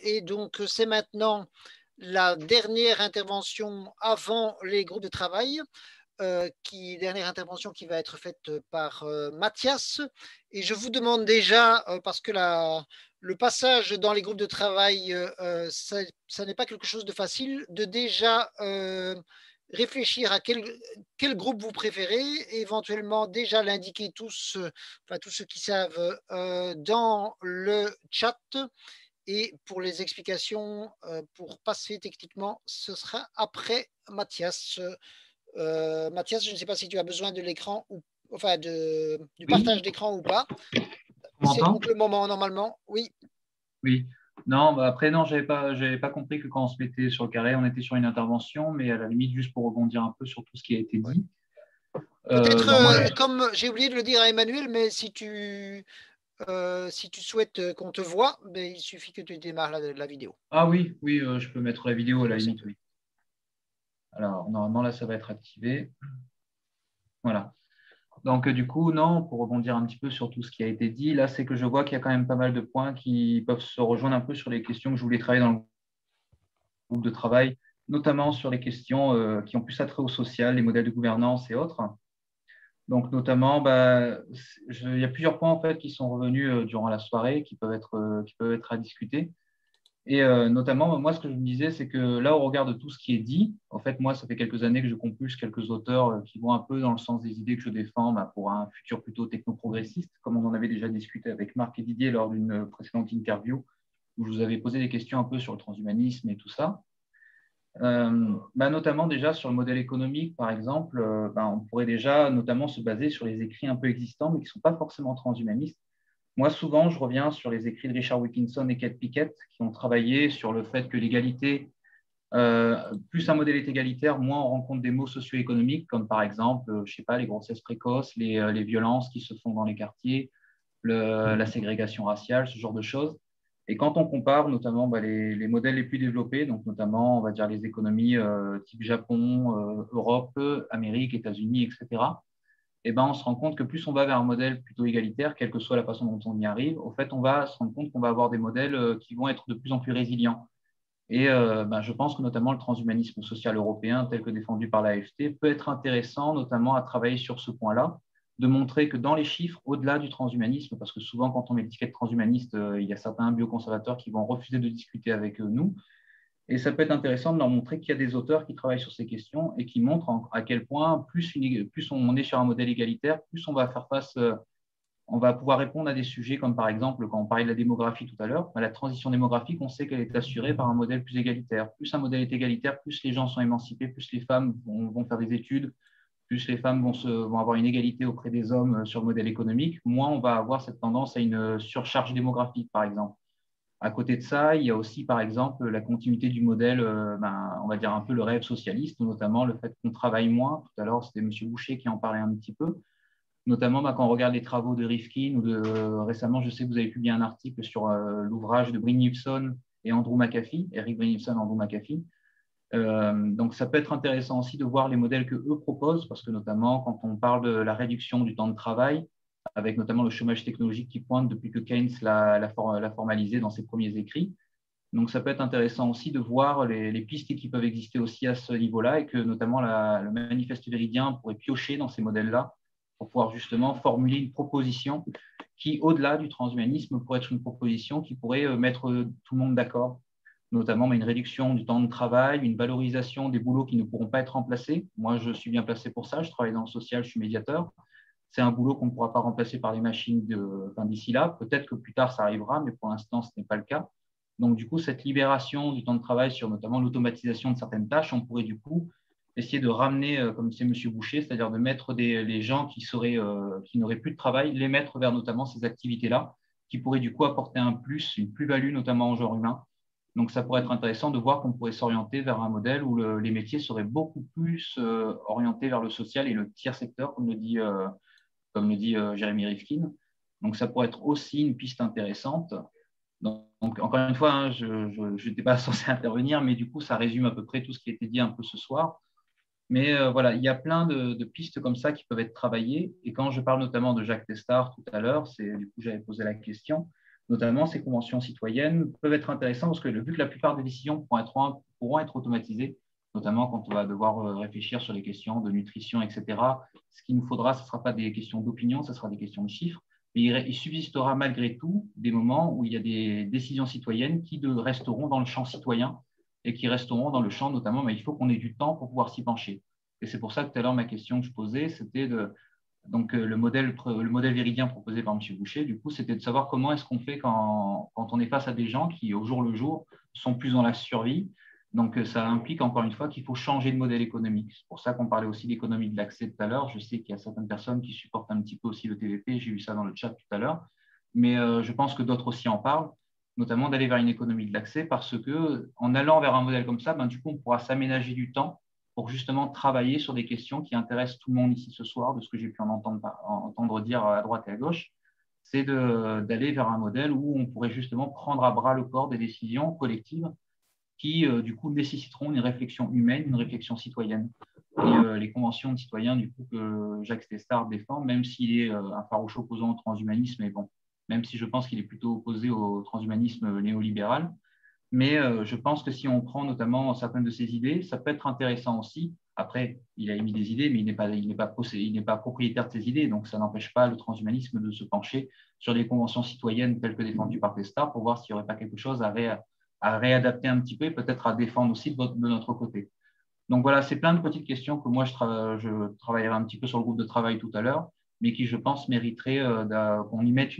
et donc c'est maintenant la dernière intervention avant les groupes de travail. Dernière intervention qui va être faite par Mathias. Et je vous demande déjà, parce que le passage dans les groupes de travail, ça n'est pas quelque chose de facile, de déjà réfléchir à quel groupe vous préférez, et éventuellement déjà l'indiquer tous, enfin tous ceux qui savent, dans le chat. Et pour les explications, pour passer techniquement, ce sera après Mathias. Mathias, je ne sais pas si tu as besoin de l'écran ou enfin du Oui, partage d'écran ou pas. on C'est m'entend? donc le moment normalement. Oui, Oui. Non, bah après, non, j'avais pas compris que quand on se mettait sur le carré, on était sur une intervention, mais à la limite, juste pour rebondir un peu sur tout ce qui a été ouais. dit. Peut-être, Bah, moi, comme j'ai oublié de le dire à Emmanuel, mais si tu souhaites qu'on te voit, ben, il suffit que tu démarres la vidéo. ah oui, oui, je peux mettre la vidéo à la Comme ça, on limite, peut. oui. Alors, normalement, là, ça va être activé. Voilà. Donc, du coup, non, pour rebondir un petit peu sur tout ce qui a été dit, là, c'est que je vois qu'il y a quand même pas mal de points qui peuvent se rejoindre un peu sur les questions que je voulais travailler dans le groupe de travail, notamment sur les questions qui ont plus attrait au social, les modèles de gouvernance et autres. Donc, notamment, bah, il y a plusieurs points en fait, qui sont revenus durant la soirée qui peuvent être à discuter. Et notamment, moi, ce que je me disais, c'est que là, au regard de tout ce qui est dit, en fait, moi, ça fait quelques années que je compulse quelques auteurs qui vont un peu dans le sens des idées que je défends bah, pour un futur plutôt techno-progressiste, comme on en avait déjà discuté avec Marc et Didier lors d'une précédente interview, où je vous avais posé des questions un peu sur le transhumanisme et tout ça. Bah, notamment déjà sur le modèle économique, par exemple, bah, on pourrait déjà notamment se baser sur les écrits un peu existants, mais qui ne sont pas forcément transhumanistes. Moi, souvent, je reviens sur les écrits de Richard Wilkinson et Kate Pickett, qui ont travaillé sur le fait que l'égalité, plus un modèle est égalitaire, moins on rencontre des maux socio-économiques, comme par exemple, je sais pas, les grossesses précoces, les violences qui se font dans les quartiers, la ségrégation raciale, ce genre de choses. Et quand on compare notamment bah, modèles les plus développés, donc notamment, on va dire les économies type Japon, Europe, Amérique, États-Unis, etc., eh ben, on se rend compte que plus on va vers un modèle plutôt égalitaire, quelle que soit la façon dont on y arrive, au fait, on va se rendre compte qu'on va avoir des modèles qui vont être de plus en plus résilients. Et ben, je pense que notamment le transhumanisme social européen, tel que défendu par l'AFT, peut être intéressant, notamment à travailler sur ce point-là, de montrer que dans les chiffres, au-delà du transhumanisme, parce que souvent quand on met l'étiquette transhumaniste, il y a certains bioconservateurs qui vont refuser de discuter avec nous, et ça peut être intéressant de leur montrer qu'il y a des auteurs qui travaillent sur ces questions et qui montrent à quel point plus on est sur un modèle égalitaire, plus on va faire face, on va pouvoir répondre à des sujets comme par exemple, quand on parlait de la démographie tout à l'heure, la transition démographique, on sait qu'elle est assurée par un modèle plus égalitaire. Plus un modèle est égalitaire, plus les gens sont émancipés, plus les femmes vont faire des études, plus les femmes vont avoir une égalité auprès des hommes sur le modèle économique, moins on va avoir cette tendance à une surcharge démographique, par exemple. À côté de ça, il y a aussi, par exemple, la continuité du modèle, on va dire un peu le rêve socialiste, notamment le fait qu'on travaille moins. Tout à l'heure, c'était M. Boucher qui en parlait un petit peu. Notamment quand on regarde les travaux de Rifkin ou récemment, je sais que vous avez publié un article sur l'ouvrage de Brynjolfsson et Andrew McAfee, Eric Brynjolfsson et Andrew McAfee. Donc, ça peut être intéressant aussi de voir les modèles que eux proposent, parce que notamment quand on parle de la réduction du temps de travail, avec notamment le chômage technologique qui pointe depuis que Keynes l'a formalisé dans ses premiers écrits. Donc, ça peut être intéressant aussi de voir les pistes qui peuvent exister aussi à ce niveau-là et que notamment le manifeste Véridien pourrait piocher dans ces modèles-là pour pouvoir justement formuler une proposition qui, au-delà du transhumanisme, pourrait être une proposition qui pourrait mettre tout le monde d'accord, notamment une réduction du temps de travail, une valorisation des boulots qui ne pourront pas être remplacés. Moi, je suis bien placé pour ça, je travaille dans le social, je suis médiateur. C'est un boulot qu'on ne pourra pas remplacer par les machines d'ici là. Peut-être que plus tard, ça arrivera, mais pour l'instant, ce n'est pas le cas. Donc, du coup, cette libération du temps de travail sur notamment l'automatisation de certaines tâches, on pourrait du coup essayer de ramener, comme c'est M. Boucher, c'est-à-dire de mettre les gens qui n'auraient plus de travail, les mettre vers notamment ces activités-là, qui pourraient du coup apporter un plus, une plus-value, notamment au genre humain. Donc, ça pourrait être intéressant de voir qu'on pourrait s'orienter vers un modèle où les métiers seraient beaucoup plus orientés vers le social et le tiers secteur, comme le dit Jérémy Rifkin. Donc, ça pourrait être aussi une piste intéressante. Donc encore une fois, hein, je n'étais pas censé intervenir, mais du coup, ça résume à peu près tout ce qui a été dit un peu ce soir. Mais voilà, il y a plein de pistes comme ça qui peuvent être travaillées. Et quand je parle notamment de Jacques Testard tout à l'heure, du coup, j'avais posé la question. notamment ces conventions citoyennes peuvent être intéressantes parce que vu que la plupart des décisions pourront être automatisées, notamment quand on va devoir réfléchir sur les questions de nutrition, etc. Ce qu'il nous faudra, ce ne sera pas des questions d'opinion, ce sera des questions de chiffres. Mais il subsistera malgré tout des moments où il y a des décisions citoyennes qui resteront dans le champ citoyen et qui resteront dans le champ notamment, mais il faut qu'on ait du temps pour pouvoir s'y pencher. Et c'est pour ça que tout à l'heure, ma question que je posais, c'était donc le modèle véridien proposé par M. Boucher, du coup, c'était de savoir comment est-ce qu'on fait quand on est face à des gens qui, au jour le jour, sont plus dans la survie. Donc, ça implique encore une fois qu'il faut changer de modèle économique. C'est pour ça qu'on parlait aussi d'économie de l'accès tout à l'heure. Je sais qu'il y a certaines personnes qui supportent un petit peu aussi le TVP. J'ai vu ça dans le chat tout à l'heure. Mais je pense que d'autres aussi en parlent, notamment d'aller vers une économie de l'accès parce que en allant vers un modèle comme ça, du coup, on pourra s'aménager du temps pour justement travailler sur des questions qui intéressent tout le monde ici ce soir, de ce que j'ai pu entendre dire à droite et à gauche, c'est d'aller vers un modèle où on pourrait justement prendre à bras le corps des décisions collectives qui, du coup, nécessiteront une réflexion humaine, une réflexion citoyenne. Et les conventions de citoyens, du coup, que Jacques Testard défend, même s'il est un farouche opposant au transhumanisme, et bon, même si je pense qu'il est plutôt opposé au transhumanisme néolibéral, mais je pense que si on prend notamment certaines de ses idées, ça peut être intéressant aussi. Après, il a émis des idées, mais il n'est pas propriétaire de ses idées, donc ça n'empêche pas le transhumanisme de se pencher sur des conventions citoyennes telles que défendues par Testard pour voir s'il n'y aurait pas quelque chose à réadapter un petit peu et peut-être à défendre aussi de notre côté. Donc voilà, c'est plein de petites questions que moi, je travaillerai un petit peu sur le groupe de travail tout à l'heure, mais qui, je pense, mériteraient qu'on y mette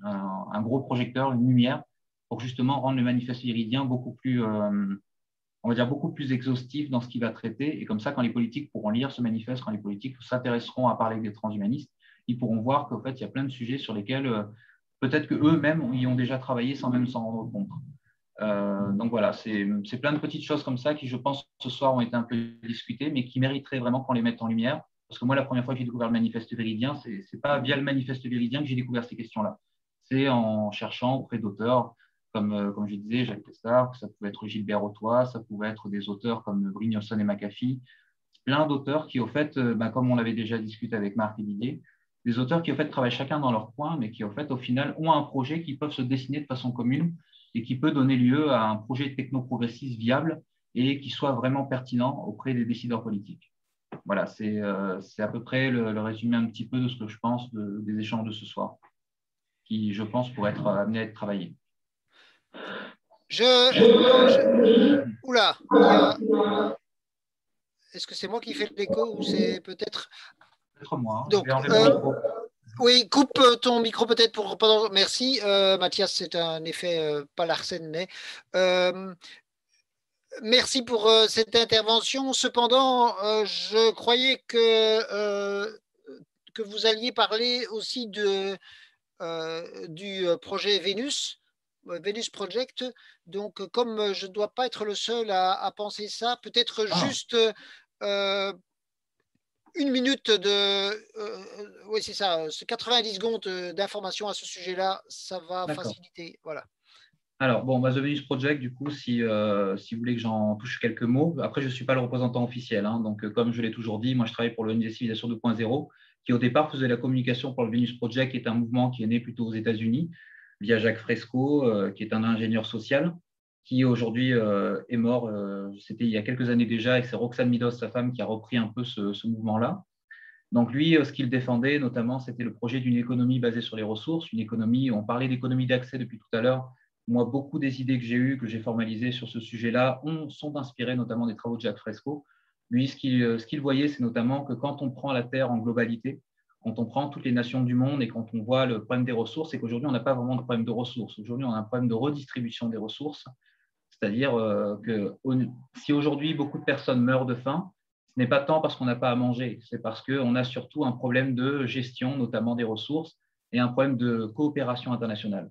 un gros projecteur, une lumière, pour justement rendre le manifeste véridien beaucoup plus, on va dire, beaucoup plus exhaustif dans ce qu'il va traiter. Et comme ça, quand les politiques pourront lire ce manifeste, quand les politiques s'intéresseront à parler des transhumanistes, ils pourront voir qu'en fait, il y a plein de sujets sur lesquels peut-être qu'eux-mêmes y ont déjà travaillé sans même s'en rendre compte. Donc voilà, c'est plein de petites choses comme ça qui, je pense, ce soir ont été un peu discutées, mais qui mériteraient vraiment qu'on les mette en lumière. Parce que moi, la première fois que j'ai découvert le manifeste véridien, ce n'est pas via le manifeste véridien que j'ai découvert ces questions-là. C'est en cherchant auprès d'auteurs, comme je disais, Jacques Testard, ça pouvait être Gilbert Autois, ça pouvait être des auteurs comme Brynjolfsson et McAfee, plein d'auteurs qui, au fait, comme on l'avait déjà discuté avec Marc et Didier, des auteurs qui, au fait, travaillent chacun dans leur coin, mais qui, au fait, au final, ont un projet qui peuvent se dessiner de façon commune et qui peut donner lieu à un projet techno-progressiste viable et qui soit vraiment pertinent auprès des décideurs politiques. Voilà, c'est à peu près le résumé un petit peu de ce que je pense des échanges de ce soir, qui, je pense, pourraient être amenés à être travaillés. Oula, est-ce que c'est moi qui fais l'écho ou c'est peut-être… Peut-être moi. Donc, je vais enlever mon micro. Oui, coupe ton micro peut-être pour… Merci, Mathias, c'est un effet pas Larsen, mais… merci pour cette intervention. Cependant, je croyais que vous alliez parler aussi du projet Vénus, Vénus Project. Donc, comme je ne dois pas être le seul à penser ça, peut-être juste une minute oui, c'est ça, 90 secondes d'informations à ce sujet-là, ça va faciliter. Voilà. Alors, bon, The Venus Project, du coup, si vous voulez que j'en touche quelques mots, après, je ne suis pas le représentant officiel. Donc, comme je l'ai toujours dit, moi, je travaille pour l'ONG Civilisation 2.0, qui au départ faisait la communication pour le Venus Project, qui est un mouvement qui est né plutôt aux États-Unis, via Jacques Fresco, qui est un ingénieur social, qui aujourd'hui est mort. C'était il y a quelques années déjà, et c'est Roxane Meadows, sa femme, qui a repris un peu ce mouvement-là. Donc, lui, ce qu'il défendait, notamment, c'était le projet d'une économie basée sur les ressources, une économie, on parlait d'économie d'accès depuis tout à l'heure. Moi, beaucoup des idées que j'ai eues, que j'ai formalisées sur ce sujet-là, sont inspirées notamment des travaux de Jacques Fresco. Lui, ce qu'il voyait, c'est notamment que quand on prend la Terre en globalité, quand on prend toutes les nations du monde et quand on voit le problème des ressources, c'est qu'aujourd'hui, on n'a pas vraiment de problème de ressources. Aujourd'hui, on a un problème de redistribution des ressources. C'est-à-dire que si aujourd'hui, beaucoup de personnes meurent de faim, ce n'est pas tant parce qu'on n'a pas à manger, c'est parce qu'on a surtout un problème de gestion, notamment des ressources, et un problème de coopération internationale.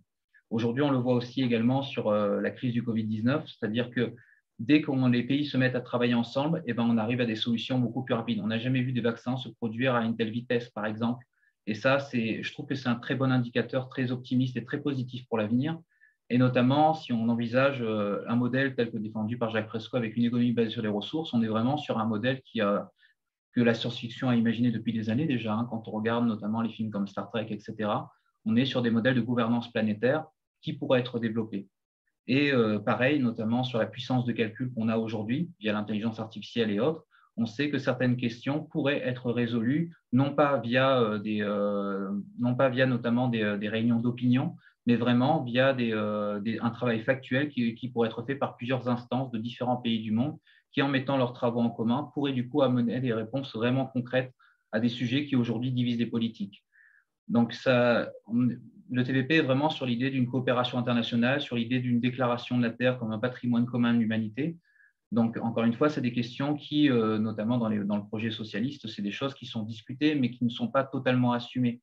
Aujourd'hui, on le voit aussi également sur la crise du Covid-19, c'est-à-dire que dès que les pays se mettent à travailler ensemble, on arrive à des solutions beaucoup plus rapides. On n'a jamais vu des vaccins se produire à une telle vitesse, par exemple. Et ça, je trouve que c'est un très bon indicateur, très optimiste et très positif pour l'avenir. Et notamment, si on envisage un modèle tel que défendu par Jacques Fresco avec une économie basée sur les ressources, on est vraiment sur un modèle que la science-fiction a imaginé depuis des années déjà. Quand on regarde notamment les films comme Star Trek, etc., on est sur des modèles de gouvernance planétaire qui pourraient être développées. Et pareil, notamment sur la puissance de calcul qu'on a aujourd'hui via l'intelligence artificielle et autres, on sait que certaines questions pourraient être résolues, non pas via, notamment des réunions d'opinion, mais vraiment via un travail factuel qui pourrait être fait par plusieurs instances de différents pays du monde qui, en mettant leurs travaux en commun, pourraient du coup amener des réponses vraiment concrètes à des sujets qui aujourd'hui divisent les politiques. Donc, le TVP est vraiment sur l'idée d'une coopération internationale, sur l'idée d'une déclaration de la Terre comme un patrimoine commun de l'humanité. Donc, encore une fois, c'est des questions qui, notamment dans le projet socialiste, c'est des choses qui sont discutées, mais qui ne sont pas totalement assumées.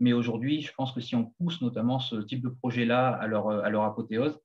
Mais aujourd'hui, je pense que si on pousse notamment ce type de projet-là à leur apothéose,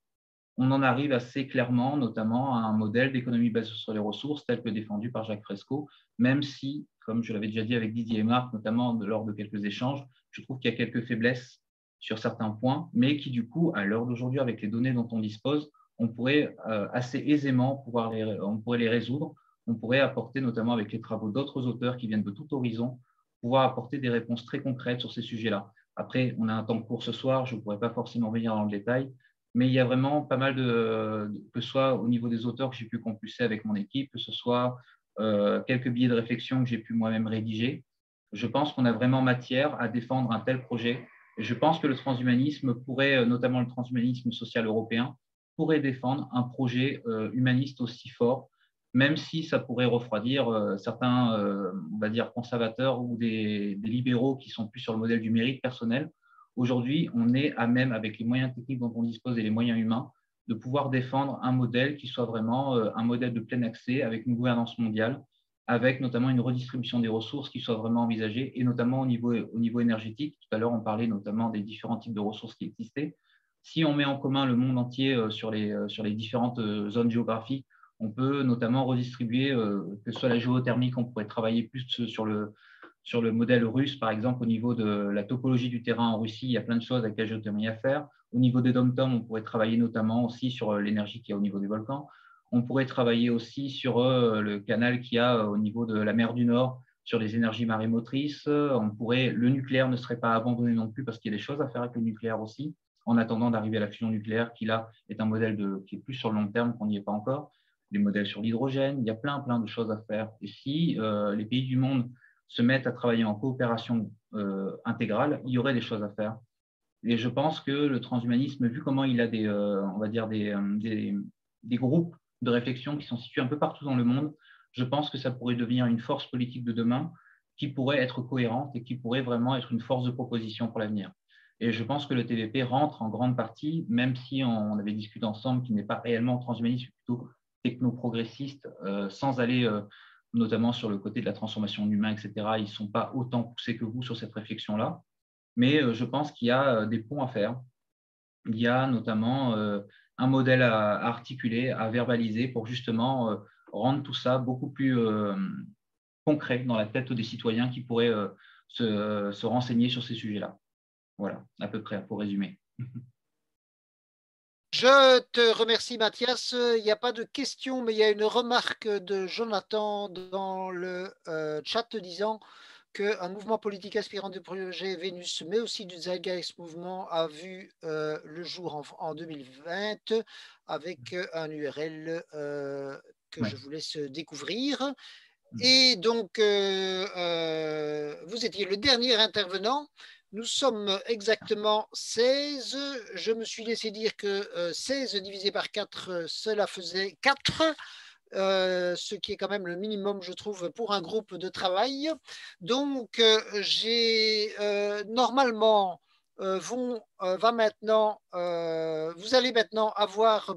on en arrive assez clairement, notamment à un modèle d'économie basée sur les ressources tel que défendu par Jacques Fresco, même si, comme je l'avais déjà dit avec Didier et Marc, notamment lors de quelques échanges, je trouve qu'il y a quelques faiblesses sur certains points, mais qui du coup, à l'heure d'aujourd'hui, avec les données dont on dispose, on pourrait assez aisément on pourrait les résoudre. On pourrait apporter, notamment avec les travaux d'autres auteurs qui viennent de tout horizon, pouvoir apporter des réponses très concrètes sur ces sujets-là. Après, on a un temps court ce soir, je ne pourrais pas forcément venir dans le détail, mais il y a vraiment pas mal que ce soit au niveau des auteurs que j'ai pu compulser avec mon équipe, que ce soit quelques billets de réflexion que j'ai pu moi-même rédiger. Je pense qu'on a vraiment matière à défendre un tel projet. Et je pense que le transhumanisme pourrait, notamment le transhumanisme social européen, pourrait défendre un projet humaniste aussi fort, même si ça pourrait refroidir certains, on va dire, conservateurs ou des libéraux qui sont plus sur le modèle du mérite personnel. Aujourd'hui, on est à même, avec les moyens techniques dont on dispose et les moyens humains, de pouvoir défendre un modèle qui soit vraiment un modèle de plein accès avec une gouvernance mondiale, avec notamment une redistribution des ressources qui soit vraiment envisagée, et notamment au niveau énergétique. Tout à l'heure, on parlait notamment des différents types de ressources qui existaient. Si on met en commun le monde entier sur les différentes zones géographiques, on peut notamment redistribuer, que ce soit la géothermie, on pourrait travailler plus sur le modèle russe, par exemple, au niveau de la topologie du terrain en Russie, il y a plein de choses avec la géothermie à faire. Au niveau des dom-toms, on pourrait travailler notamment aussi sur l'énergie qu'il y a au niveau des volcans. On pourrait travailler aussi sur le canal qu'il y a au niveau de la mer du Nord, sur les énergies marémotrices. Le nucléaire ne serait pas abandonné non plus parce qu'il y a des choses à faire avec le nucléaire aussi, en attendant d'arriver à la fusion nucléaire, qui là est un modèle qui est plus sur le long terme, qu'on n'y est pas encore. Les modèles sur l'hydrogène, il y a plein de choses à faire. Et si les pays du monde se mettent à travailler en coopération intégrale, il y aurait des choses à faire. Et je pense que le transhumanisme, vu comment il a on va dire des groupes de réflexion qui sont situés un peu partout dans le monde, je pense que ça pourrait devenir une force politique de demain qui pourrait être cohérente et qui pourrait vraiment être une force de proposition pour l'avenir. Et je pense que le TVP rentre en grande partie, même si on avait discuté ensemble qu'il n'est pas réellement transhumaniste, mais plutôt techno-progressiste, sans aller notamment sur le côté de la transformation de l'humain, etc. Ils ne sont pas autant poussés que vous sur cette réflexion-là. Mais je pense qu'il y a des ponts à faire. Il y a notamment un modèle à articuler, à verbaliser pour justement rendre tout ça beaucoup plus concret dans la tête des citoyens qui pourraient se renseigner sur ces sujets-là. Voilà, à peu près pour résumer. Je te remercie, Mathias. Il n'y a pas de question, mais il y a une remarque de Jonathan dans le chat disant qu'un mouvement politique aspirant du projet Vénus, mais aussi du Zeitgeist Mouvement, a vu le jour en 2020 avec un URL que je vous laisse découvrir. Et donc, vous étiez le dernier intervenant. Nous sommes exactement 16. Je me suis laissé dire que 16 divisé par 4, cela faisait 4. Ce qui est quand même le minimum, je trouve, pour un groupe de travail. Donc, normalement, vous allez maintenant avoir